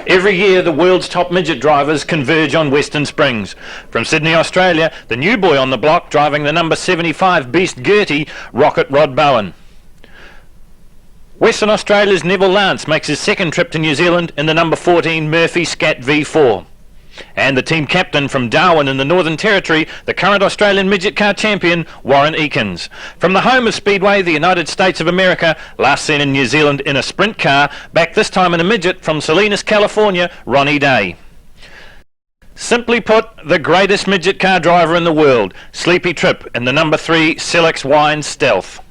Every year the world's top midget drivers converge on Western Springs. From Sydney, Australia, the new boy on the block driving the number 75 Beast Gertie, Rocket Rod Bowen. Western Australia's Neville Lance makes his second trip to New Zealand in the number 14 Murphy Scat V4. And the team captain from Darwin in the Northern Territory, the current Australian midget car champion, Warren Eakins. From the home of Speedway, the United States of America, last seen in New Zealand in a sprint car, back this time in a midget from Salinas, California, Ronnie Day. Simply put, the greatest midget car driver in the world, Sleepy Trip in the number 3 Selex Wine Stealth.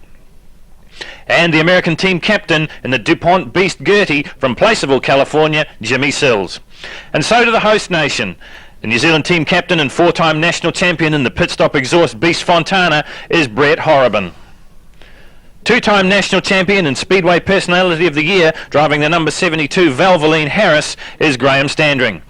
And the American team captain in the DuPont Beast Gertie from Placerville, California, Jimmy Sills. And so to the host nation. The New Zealand team captain and 4-time national champion in the pit stop exhaust Beast Fontana is Brett Horrobin. 2-time national champion and Speedway Personality of the Year driving the number 72 Valvoline Harris is Graham Standring.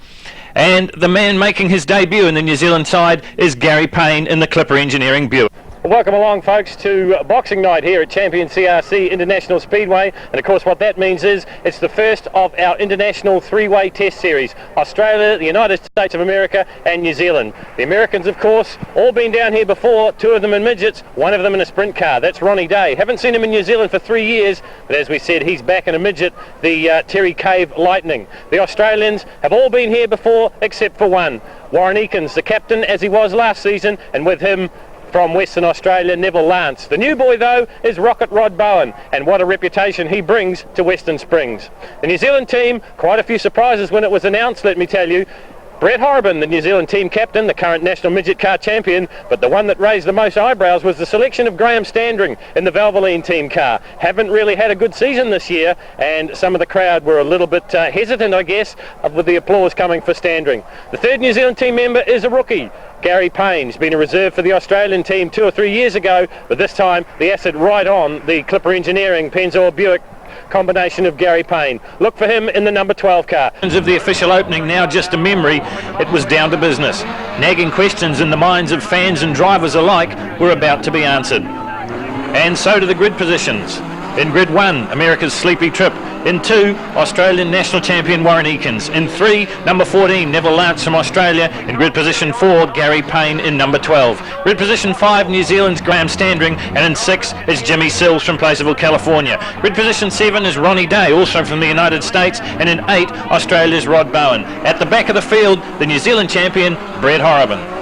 And the man making his debut in the New Zealand side is Gary Payne in the Clipper Engineering Buick. Welcome along, folks, to Boxing Night here at Champion CRC International Speedway. And of course what that means is it's the first of our international three-way test series. Australia, the United States of America and New Zealand. The Americans, of course, all been down here before, 2 of them in midgets, 1 of them in a sprint car. That's Ronnie Day. Haven't seen him in New Zealand for 3 years, but as we said, he's back in a midget, the Terry Cave Lightning. The Australians have all been here before except for one. Warren Eakins, the captain, as he was last season, and with him from Western Australia, Neville Lance. The new boy, though, is Rocket Rod Bowen, and what a reputation he brings to Western Springs. The New Zealand team, quite a few surprises when it was announced, let me tell you. Brett Horrobin, the New Zealand team captain, the current national midget car champion, but the one that raised the most eyebrows was the selection of Graham Standring in the Valvoline team car. Haven't really had a good season this year, and some of the crowd were a little bit hesitant, I guess, with the applause coming for Standring. The third New Zealand team member is a rookie, Gary Payne. He's been a reserve for the Australian team 2 or 3 years ago, but this time the asset right on the Clipper Engineering Pennzoil Buick combination of Gary Payne. Look for him in the number 12 car. Of the official opening now just a memory, it was down to business. Nagging questions in the minds of fans and drivers alike were about to be answered. And so to the grid positions. In grid 1, America's Sleepy Trip. In 2, Australian national champion Warren Eakins. In 3, number 14, Neville Lance from Australia. In grid position 4, Gary Payne in number 12. Grid position 5, New Zealand's Graham Standring. And in 6 is Jimmy Sills from Placerville, California. Grid position 7 is Ronnie Day, also from the United States. And in 8, Australia's Rod Bowen. At the back of the field, the New Zealand champion, Brett Horrobin.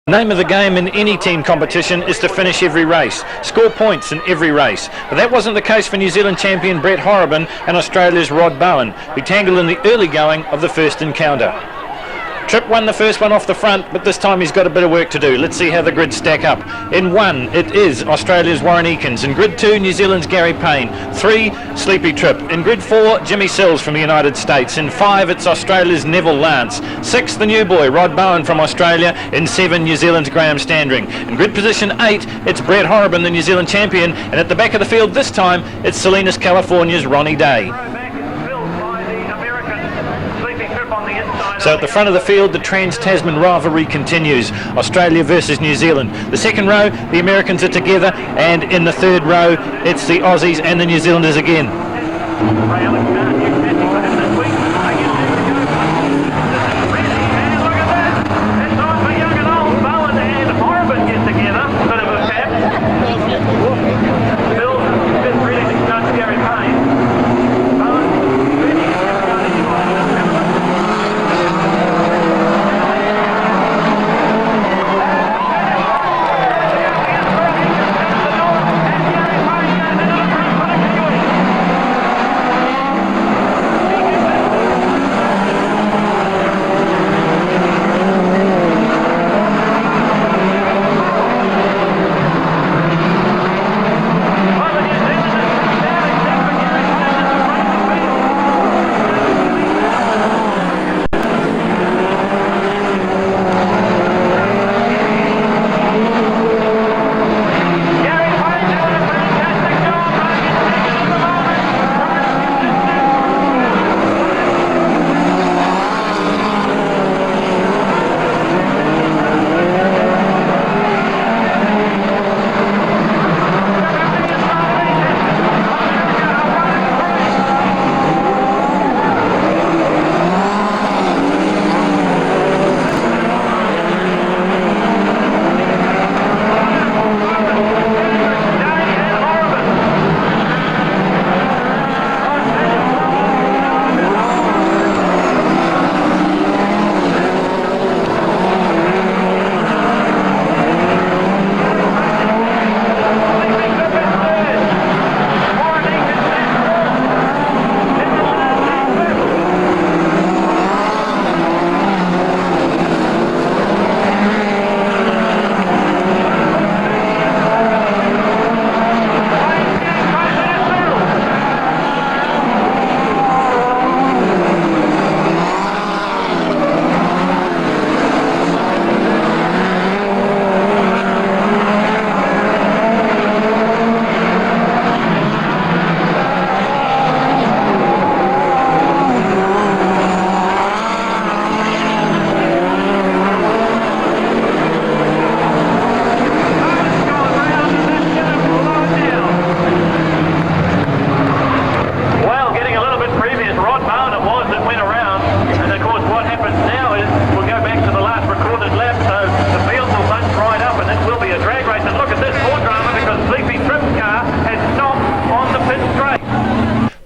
The name of the game in any team competition is to finish every race, score points in every race. But that wasn't the case for New Zealand champion Brett Horrobin and Australia's Rod Bowen, who tangled in the early going of the first encounter. Tripp won the first one off the front, but this time he's got a bit of work to do. Let's see how the grids stack up. In 1, it is Australia's Warren Eakins. In grid 2, New Zealand's Gary Payne. 3, Sleepy Tripp. In grid 4, Jimmy Sills from the United States. In 5, it's Australia's Neville Lance. 6, the new boy, Rod Bowen from Australia. In 7, New Zealand's Graham Standring. In grid position 8, it's Brett Horrobin, the New Zealand champion. And at the back of the field this time, it's Salinas, California's Ronnie Day. So at the front of the field, the Trans-Tasman rivalry continues. Australia versus New Zealand. The second row, the Americans are together, and in the third row, it's the Aussies and the New Zealanders again.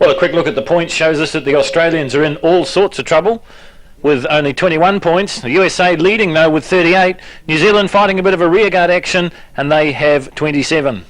Well, a quick look at the points shows us that the Australians are in all sorts of trouble with only 21 points. The USA leading though with 38. New Zealand fighting a bit of a rearguard action and they have 27.